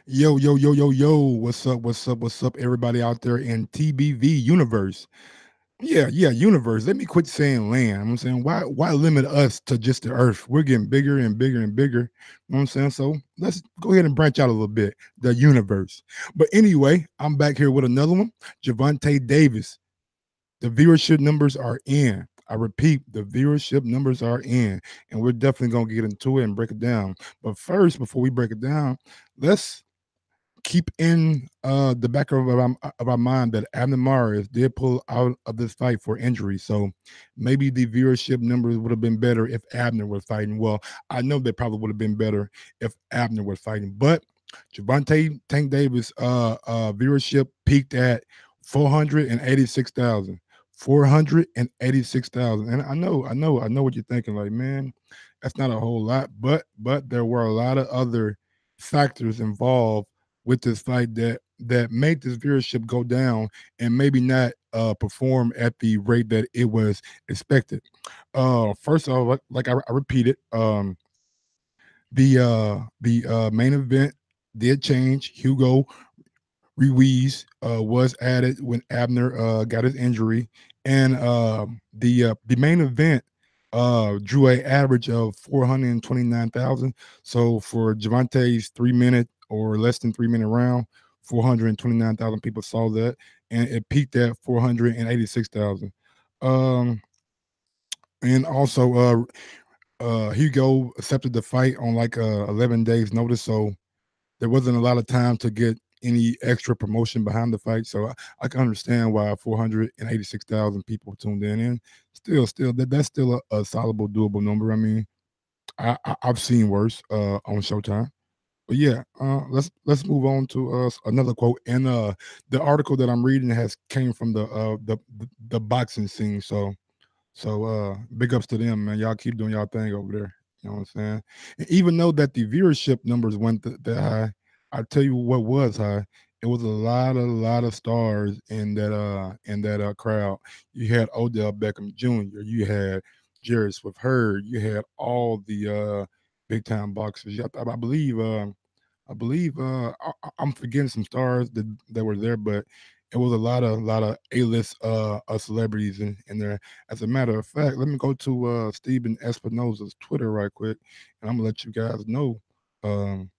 Yo, yo, yo, yo, yo. What's up? What's up? What's up, everybody out there in TBV universe? Yeah, universe. Let me quit saying land. I'm saying, why limit us to just the earth? We're getting bigger and bigger and bigger. You know what I'm saying? So let's go ahead and branch out a little bit. The universe. But anyway, I'm back here with another one. Gervonta Davis. The viewership numbers are in. I repeat, the viewership numbers are in, and we're definitely gonna get into it and break it down. But first, before we break it down, let's keep in the back of our mind that Abner Mares did pull out of this fight for injury. So maybe the viewership numbers would have been better if Abner was fighting. Well, I know they probably would have been better if Abner was fighting. But Gervonta Tank Davis viewership peaked at 486,000. 486,000. And I know what you're thinking. Like, man, that's not a whole lot. But there were a lot of other factors involved with this fight that made this viewership go down and maybe not perform at the rate that it was expected. First off, like I repeated, the main event did change. Hugo Ruiz was added when Abner got his injury, and the main event drew a average of 429,000. So for Gervonta's 3 minute or less than 3 minute round, 429,000 people saw that, and it peaked at 486,000. Um, and also, Hugo accepted the fight on like 11 days notice, so there wasn't a lot of time to get any extra promotion behind the fight. So I can understand why 486,000 people tuned in. And still, that's still a solid, doable number. I mean, I've seen worse on Showtime. But yeah, let's move on to another quote. And the article that I'm reading has came from the boxing scene. So big ups to them, man. Y'all keep doing y'all thing over there. You know what I'm saying? And even though that the viewership numbers went that high, I tell you what was high. It was a lot of stars in that crowd. You had Odell Beckham Jr. You had Jerry Swift Hurd. You had all the big time boxers. I believe I'm forgetting some stars that were there, but it was a lot of A-list celebrities in there. As a matter of fact, let me go to Steven Espinosa's Twitter right quick, and I'm gonna let you guys know um,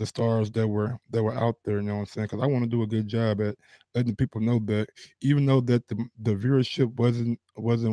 the stars that were out there. You know what I'm saying? Because I want to do a good job at letting people know that even though that the viewership wasn't what you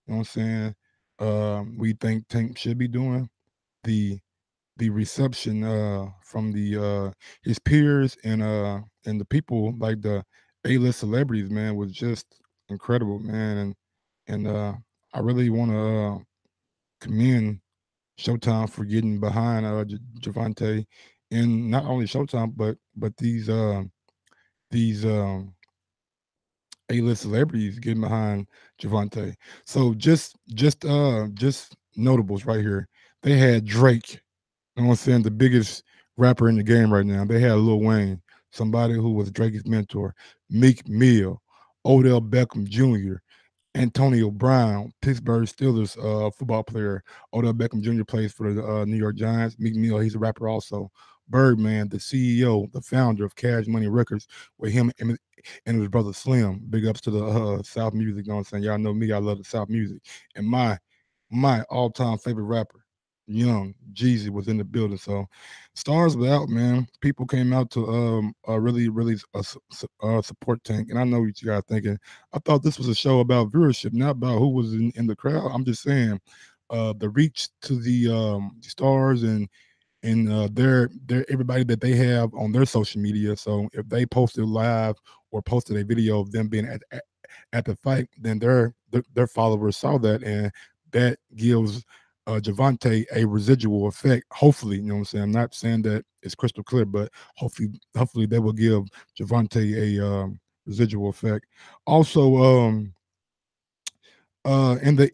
know what I'm saying we think Tank should be doing, the the reception from the his peers and the people like the A-list celebrities, man, was just incredible, man. And I really want to commend Showtime for getting behind Javante, and not only Showtime but these A-list celebrities getting behind Javante. So just notables right here. They had Drake, you know what I'm saying, the biggest rapper in the game right now. They had Lil Wayne, somebody who was Drake's mentor, Meek Mill, Odell Beckham Jr., Antonio Brown, Pittsburgh Steelers football player. Odell Beckham Jr. plays for the New York Giants. Meek Mill, he's a rapper also. Birdman, the CEO, the founder of Cash Money Records, with him and his brother Slim. Big ups to the South music. You know what I'm saying? Y'all know me, I love the South music. And my all-time favorite rapper, Young Jeezy, was in the building. So stars were out, man. People came out to really support Tank. And I know what you guys thinking. I thought this was a show about viewership, not about who was in the crowd. I'm just saying, the reach to the stars and their everybody that they have on their social media. So if they posted live or posted a video of them being at the fight, then their followers saw that, and that gives Javante a residual effect. Hopefully, you know what I'm saying. I'm not saying that it's crystal clear, but hopefully they will give Javante a residual effect. Also, in the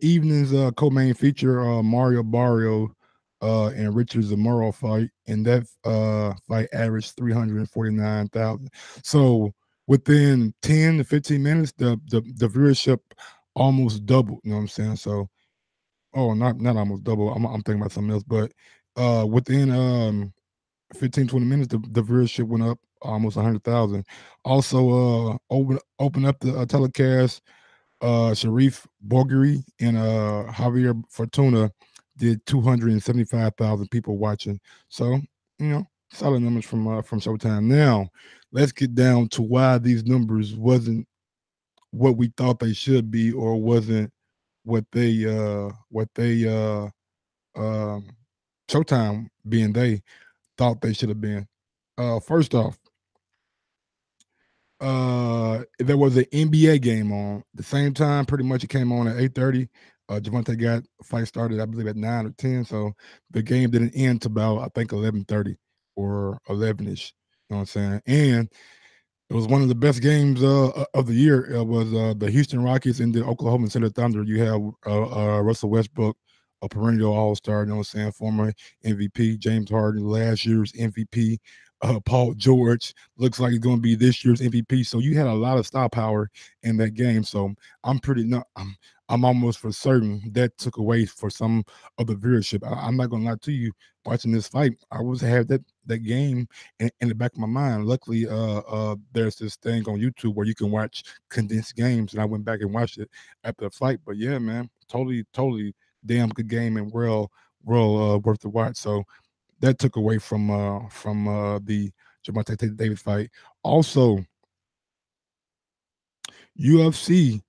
evening's co-main feature, Mario Barrio and Richard Zamora fight, and that fight averaged 349,000. So within 10 to 15 minutes, the viewership almost doubled. You know what I'm saying? So not almost double. I'm thinking about something else, but within 15, 20 minutes, the viewership went up almost 100,000. Also, open up the telecast. Sharif Borgiri and Javier Fortuna did 275,000 people watching. So, you know, solid numbers from Showtime. Now, let's get down to why these numbers wasn't what we thought they should be, or wasn't what they um Showtime being they thought they should have been. First off, there was an NBA game on the same time. Pretty much, it came on at 8:30. Gervonta got fight started, I believe, at 9 or 10. So the game didn't end to about, I think, 11:30 or 11ish. You know what I'm saying? And it was one of the best games of the year. It was the Houston Rockets and the Oklahoma City Thunder. You have Russell Westbrook, a perennial All Star. You know what I'm saying? Former MVP. James Harden, last year's MVP. Paul George looks like he's going to be this year's MVP. So you had a lot of star power in that game. So I'm pretty not. I'm almost for certain that took away for some of the viewership. I'm not going to lie to you. Watching this fight, I was had that game in the back of my mind. Luckily, there's this thing on YouTube where you can watch condensed games, and I went back and watched it after the fight. But yeah, man, totally damn good game and well worth the watch. So that took away from the Gervonta Davis fight. Also, UFC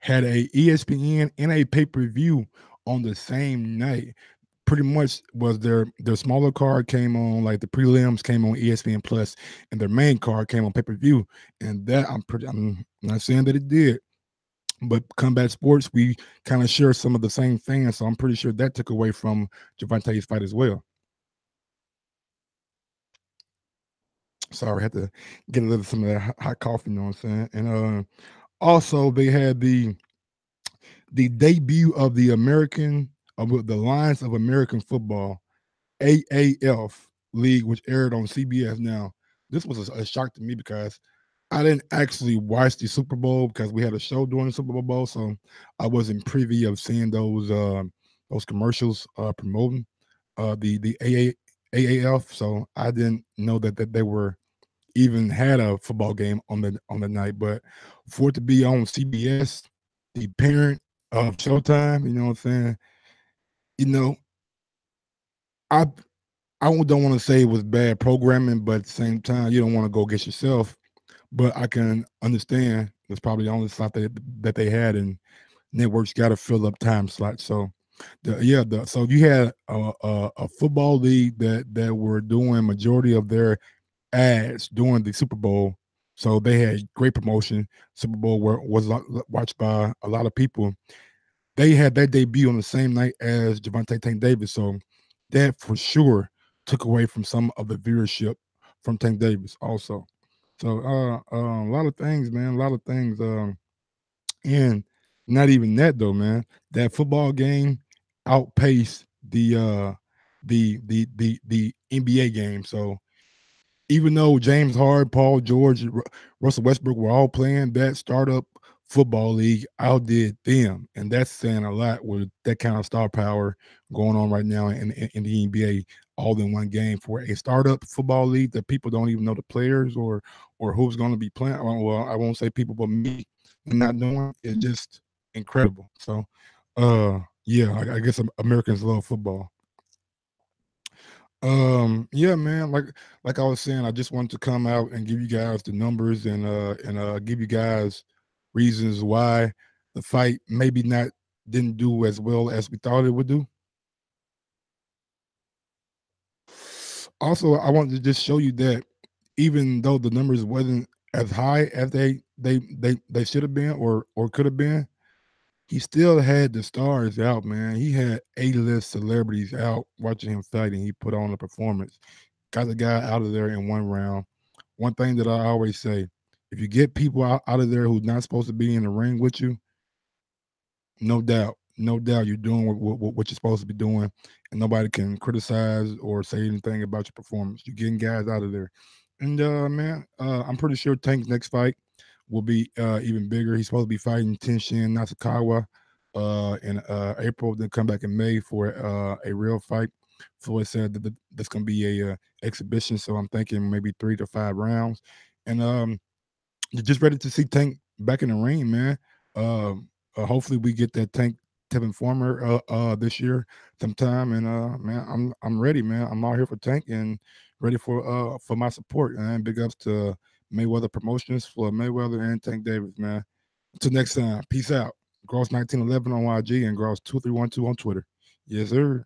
had a ESPN and a pay per view on the same night. Pretty much was their smaller card came on, like the prelims came on ESPN Plus, and their main card came on pay per view. And that I'm not saying that it did, but Combat Sports, we kind of share some of the same fans, so I'm pretty sure that took away from Gervonta's fight as well. Sorry, I had to get a little some of that hot coffee. You know what I'm saying? And also they had the debut of the American of the Lions of American Football AAF league, which aired on CBS. Now, this was a shock to me because I didn't actually watch the Super Bowl because we had a show during the Super Bowl, so I wasn't privy of seeing those commercials promoting the AAF. So I didn't know that they were even had a football game on the night. But for it to be on CBS, the parent of Showtime, you know what I'm saying? You know, I I don't want to say it was bad programming, but at the same time, you don't want to go get yourself. But I can understand it's probably the only slot that they had, and networks got to fill up time slots. So, so you had a football league that were doing majority of their ads during the Super Bowl. So they had great promotion. Super Bowl was watched by a lot of people. They had that debut on the same night as Gervonta Tank Davis. So that for sure took away from some of the viewership from Tank Davis also. So a lot of things, man, a lot of things. And not even that though, man. That football game outpaced the NBA game. So even though James Harden, Paul George, Russell Westbrook were all playing, that startup football league outdid them, and that's saying a lot with that kind of star power going on right now in the NBA, all in one game for a startup football league that people don't even know the players or who's going to be playing. Well, I won't say people, but me not knowing is just incredible. So, yeah, I guess Americans love football. Yeah, man, like I was saying, I just wanted to come out and give you guys the numbers and give you guys reasons why the fight maybe not didn't do as well as we thought it would do. Also, I wanted to just show you that even though the numbers wasn't as high as they should have been or could have been, he still had the stars out, man. He had A-list celebrities out watching him fight, and he put on a performance. Got the guy out of there in one round. One thing that I always say, if you get people out of there who's not supposed to be in the ring with you, no doubt you're doing what you're supposed to be doing, and nobody can criticize or say anything about your performance. You're getting guys out of there. And man, I'm pretty sure Tank's next fight will be even bigger. He's supposed to be fighting Tenshin Natsukawa in April, then come back in May for a real fight. Floyd said that that's going to be a exhibition, so I'm thinking maybe 3 to 5 rounds, and you're just ready to see Tank back in the ring, man. Hopefully we get that Tank Tevin Former this year sometime, and man, I'm ready, man. I'm out here for Tank and ready for my support. And big ups to Mayweather Promotions, for Mayweather and Tank Davis, man. Until next time, peace out. Gross 1911 on YG and Gross 2312 on Twitter. Yes, sir.